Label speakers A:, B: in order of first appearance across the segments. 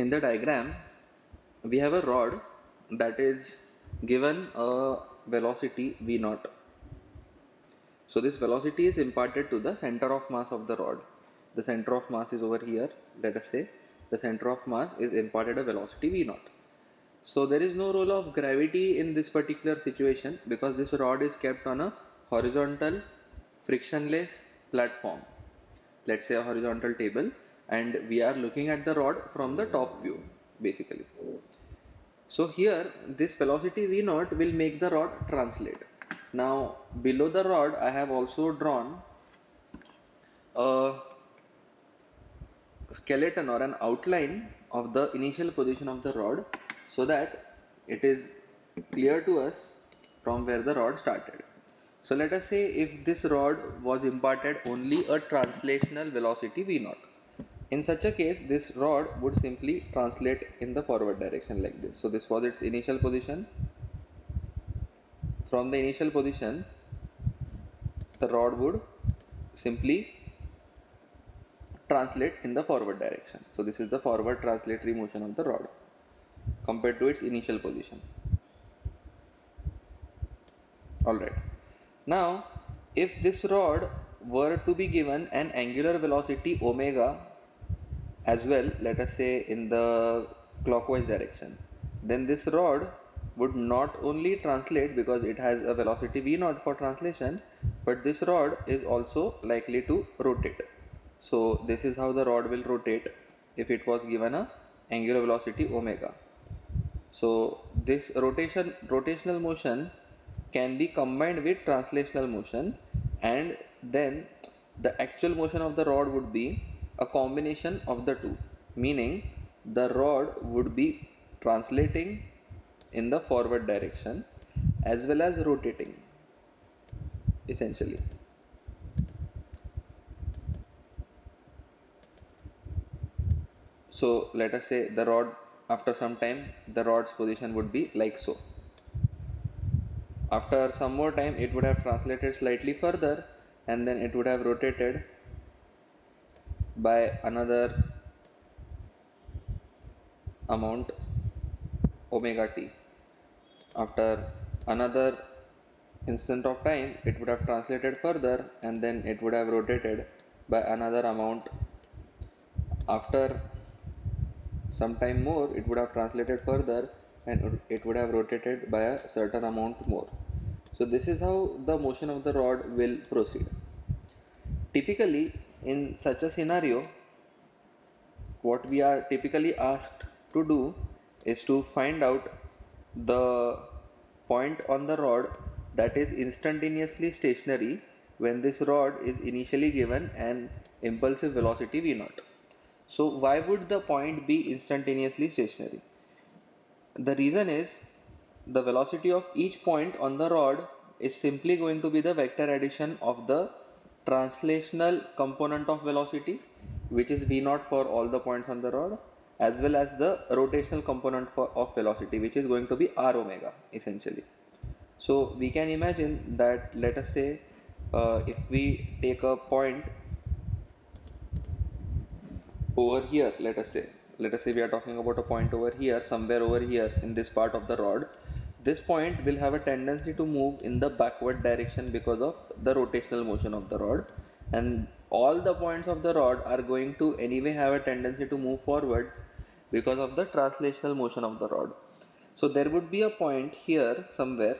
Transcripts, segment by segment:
A: In the diagram, we have a rod that is given a velocity v naught. So this velocity is imparted to the center of mass of the rod. The center of mass is over here. Let us say the center of mass is imparted a velocity v naught. So there is no role of gravity in this particular situation because this rod is kept on a horizontal frictionless platform. Let's say a horizontal table, and we are looking at the rod from the top view basically. So here this velocity v naught will make the rod translate. Now below the rod I have also drawn a skeleton or an outline of the initial position of the rod so that it is clear to us from where the rod started. So let us say if this rod was imparted only a translational velocity v naught. In such a case, this rod would simply translate in the forward direction like this. So this was its initial position. From the initial position, the rod would simply translate in the forward direction. So this is the forward translatory motion of the rod compared to its initial position. Alright. Now, if this rod were to be given an angular velocity omega as well, let us say in the clockwise direction, then this rod would not only translate because it has a velocity v naught for translation, but this rod is also likely to rotate. So this is how the rod will rotate if it was given a angular velocity omega. So this rotational motion can be combined with translational motion, and then the actual motion of the rod would be a combination of the two, meaning the rod would be translating in the forward direction as well as rotating essentially. So let us say the rod, after some time the rod's position would be like so. After some more time it would have translated slightly further, and then it would have rotated by another amount omega t. After another instant of time it would have translated further, and then it would have rotated by another amount. After some time more it would have translated further, and it would have rotated by a certain amount more. So this is how the motion of the rod will proceed. Typically in such a scenario, what we are typically asked to do is to find out the point on the rod that is instantaneously stationary when this rod is initially given an impulsive velocity v naught. So why would the point be instantaneously stationary? The reason is the velocity of each point on the rod is simply going to be the vector addition of the translational component of velocity, which is v naught for all the points on the rod, as well as the rotational component of velocity, which is going to be r omega essentially. So we can imagine that, let us say if we take a point over here, let us say we are talking about a point over here, somewhere over here in this part of the rod. This point will have a tendency to move in the backward direction because of the rotational motion of the rod, and all the points of the rod are going to anyway have a tendency to move forwards because of the translational motion of the rod. So there would be a point here somewhere.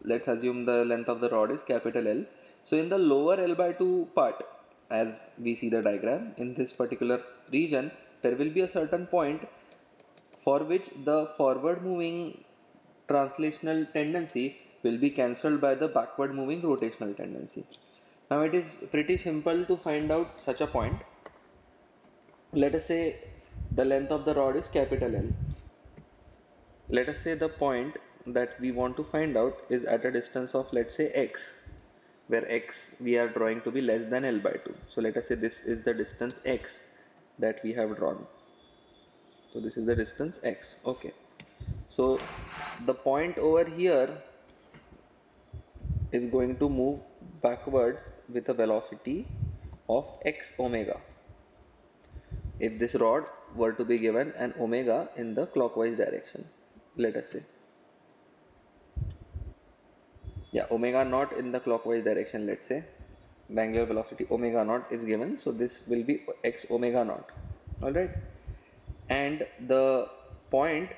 A: Let's assume the length of the rod is capital L. So in the lower L by 2 part, as we see the diagram, in this particular region, there will be a certain point for which the forward moving translational tendency will be cancelled by the backward moving rotational tendency. Now it is pretty simple to find out such a point. Let us say the length of the rod is capital L. Let us say the point that we want to find out is at a distance of, let's say, x, where x we are drawing to be less than L by 2. So let us say this is the distance x that we have drawn. So this is the distance x. Okay. So the point over here is going to move backwards with a velocity of x omega. If this rod were to be given and omega in the clockwise direction, let us say. Yeah, omega naught in the clockwise direction, let's say. The angular velocity omega naught is given, so this will be x omega naught. Alright. And the point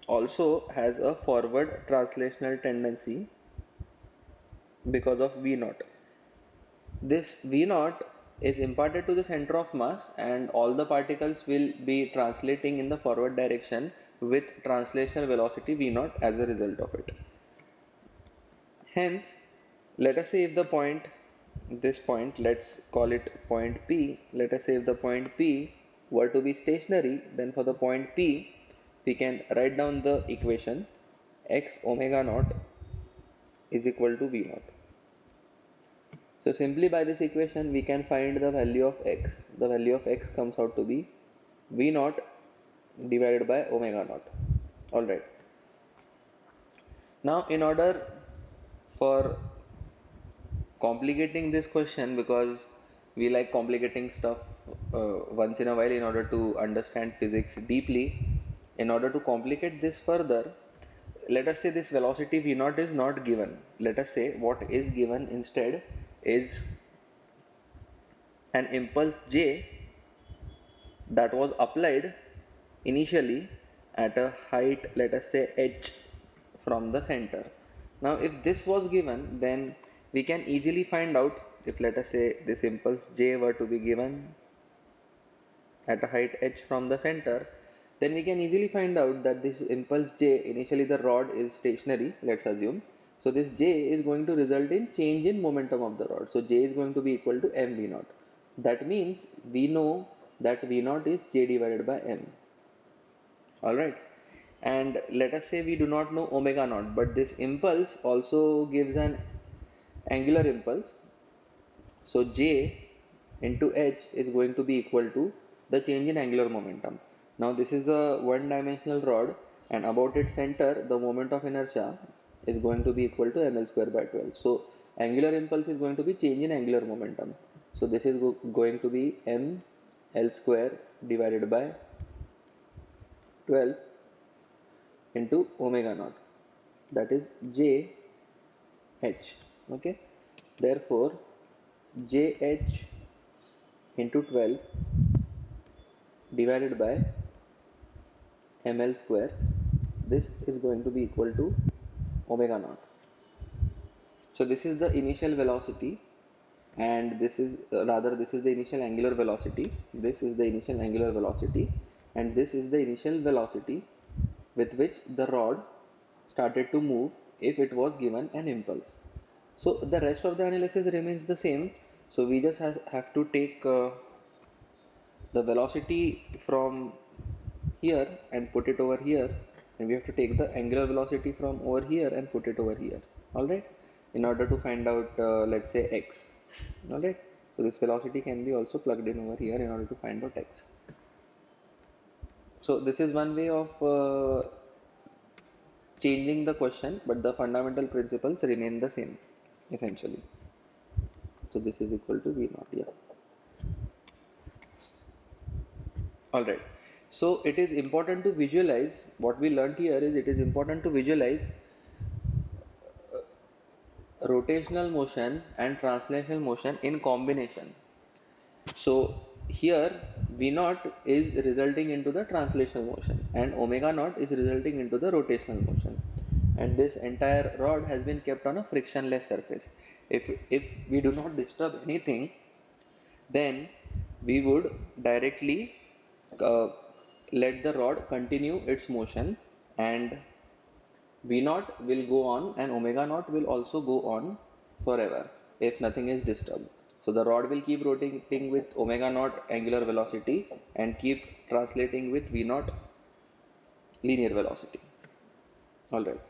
A: also has a forward translational tendency because of v naught. This v naught is imparted to the center of mass, and all the particles will be translating in the forward direction with translational velocity v naught as a result of it. Hence, let us say if the point, this point, let's call it point P. Let us say if the point P were to be stationary, then for the point P, we can write down the equation x omega naught is equal to v naught. So simply by this equation, we can find the value of x. The value of x comes out to be v naught divided by omega naught. Alright. Now, in order for complicating this question, because we like complicating stuff once in a while in order to understand physics deeply, in order to complicate this further, let us say this velocity v naught is not given. Let us say what is given instead is an impulse j that was applied initially at a height, let us say h, from the center. Now if this was given, then we can easily find out, if let us say this impulse j were to be given at a height h from the center, then we can easily find out that this impulse j, initially the rod is stationary, let's assume. So this j is going to result in change in momentum of the rod. So j is going to be equal to mv naught. That means we know that v naught is j divided by m. Alright. And let us say we do not know omega naught, but this impulse also gives an angular impulse. So j into h is going to be equal to the change in angular momentum. Now this is a one-dimensional rod, and about its center the moment of inertia is going to be equal to ml square by 12. So angular impulse is going to be change in angular momentum. So this is going to be ml square divided by 12 into omega naught, that is j h. Okay, therefore jh into 12 divided by ml square, this is going to be equal to omega naught. So this is the initial velocity, and this is this is the initial angular velocity, this is the initial angular velocity, and this is the initial velocity with which the rod started to move if it was given an impulse. So the rest of the analysis remains the same. So we just have to take the velocity from here and put it over here, and we have to take the angular velocity from over here and put it over here. Alright, in order to find out let's say x. Alright, so this velocity can be also plugged in over here in order to find out x. So this is one way of changing the question, but the fundamental principles remain the same essentially. So this is equal to v naught. Yeah. Alright, so it is important to visualize what we learned here. Is it is important to visualize rotational motion and translational motion in combination. So here v naught is resulting into the translational motion and omega naught is resulting into the rotational motion, and this entire rod has been kept on a frictionless surface. If we do not disturb anything, then we would directly uh, let the rod continue its motion, and v naught will go on and omega naught will also go on forever if nothing is disturbed. So the rod will keep rotating with omega naught angular velocity and keep translating with v naught linear velocity. Alright.